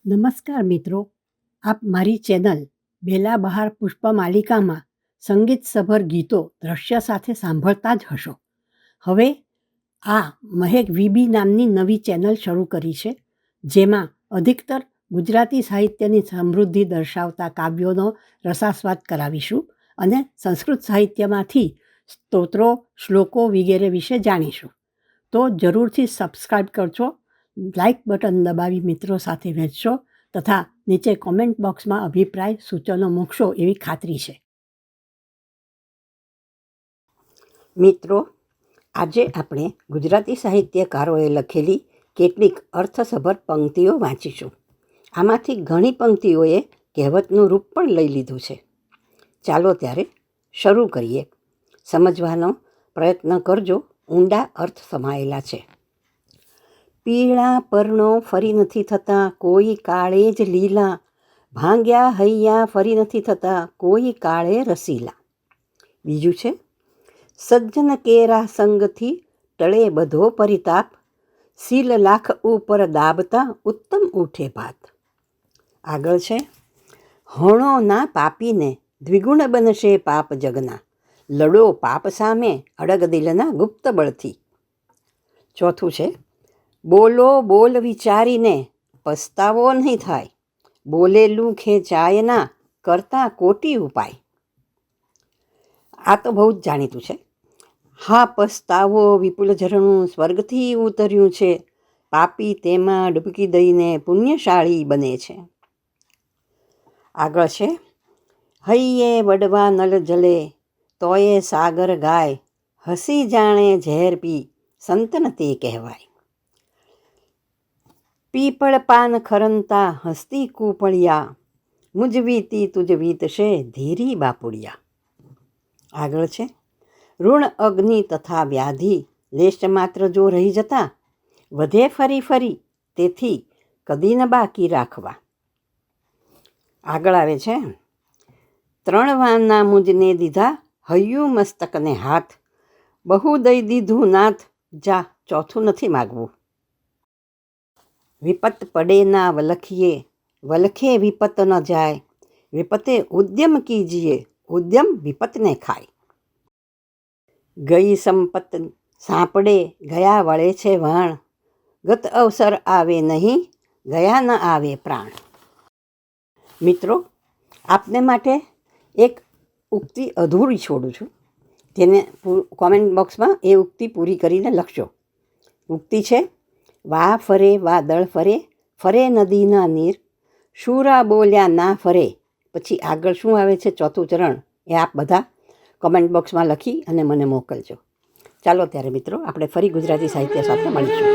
નમસ્કાર મિત્રો, આપ મારી ચેનલ બેલા બહાર પુષ્પમાલિકામાં સંગીતસભર ગીતો દ્રશ્ય સાથે સાંભળતા જ હશો. હવે આ મહેક વીબી નામની નવી ચેનલ શરૂ કરી છે, જેમાં અધિકતર ગુજરાતી સાહિત્યની સમૃદ્ધિ દર્શાવતા કાવ્યોનો રસાસ્વાદ કરાવીશું અને સંસ્કૃત સાહિત્યમાંથી સ્તોત્રો, શ્લોકો વગેરે વિશે જાણીશું. તો જરૂરથી સબસ્ક્રાઈબ કરજો, લાઇક બટન દબાવી મિત્રો સાથે વહેંચશો તથા નીચે કોમેન્ટ બોક્સમાં અભિપ્રાય સૂચનો મૂકશો એવી ખાતરી છે. મિત્રો, આજે આપણે ગુજરાતી સાહિત્યકારોએ લખેલી કેટલીક અર્થસભર પંક્તિઓ વાંચીશું. આમાંથી ઘણી પંક્તિઓએ કહેવતનું રૂપ પણ લઈ લીધું છે. ચાલો ત્યારે શરૂ કરીએ. સમજવાનો પ્રયત્ન કરજો, ઊંડા અર્થ સમાયેલા છે. પીળા પરણો ફરી નથી થતા, કોઈ કાળે જ લીલા, ભાંગ્યા હૈયા ફરી નથી થતા, કોઈ કાળે રસીલા. બીજું છે, સજ્જન કેરા સંગથી ટળે બધો પરિતાપ, સીલ લાખ ઉપર દાબતા ઉત્તમ ઉઠે ભાત. આગળ છે, હણો ના પાપીને દ્વિગુણ બનશે પાપ જગના, લડો પાપ સામે અડગ દિલના ગુપ્ત બળથી. ચોથું છે, બોલો બોલ વિચારીને પસ્તાવો નહીં થાય, બોલેલું ખેંચાય ના કરતા કોટી ઉપાય. આ તો બહુ જ જાણીતું છે. હા પસ્તાવો વિપુલ ઝરણું સ્વર્ગથી ઉતર્યું છે, પાપી તેમાં ડૂબકી દઈને પુણ્યશાળી બને છે. આગળ છે, હૈયે વડવા નલ જલે તોયે સાગર ગાય, હસી જાણે ઝેર પી સંતન તે કહેવાય. પીપળ પાન ખરંતા હસ્તી કૂપળિયા, મુજવીતી તુજવીત છે ધીરી બાપુડિયા. આગળ છે, ઋણ અગ્નિ તથા વ્યાધિ લેશ માત્ર જો રહી જતા, વધે ફરી ફરી તેથી કદી ન બાકી રાખવા. આગળ આવે છે, ત્રણ વાના મુજને દીધા હૈયું મસ્તકને હાથ, બહુ દઈ દીધું નાથ જા ચોથું નથી માગવું. વિપત પડે ના વલખીએ વલખે વિપત ન જાય, વિપતે ઉદ્યમ કીજીએ ઉદ્યમ વિપતને ખાય. ગઈ સંપત સાંપડે ગયા વળે છે વાણ, ગત અવસર આવે નહીં ગયા ન આવે પ્રાણ. મિત્રો, આપને માટે એક ઉક્તિ અધૂરી છોડું છું, તેને કોમેન્ટ બોક્સમાં એ ઉક્તિ પૂરી કરીને લખજો. ઉક્તિ છે, વા ફરે વાદળ ફરે, ફરે નદીના નીર, શુરા બોલ્યા ના ફરે. પછી આગળ શું આવે છે ચોથું ચરણ, એ આપ બધા કોમેન્ટ બોક્સમાં લખી અને મને મોકલજો. ચાલો ત્યારે મિત્રો, આપણે ફરી ગુજરાતી સાહિત્ય સાથે મળીશું.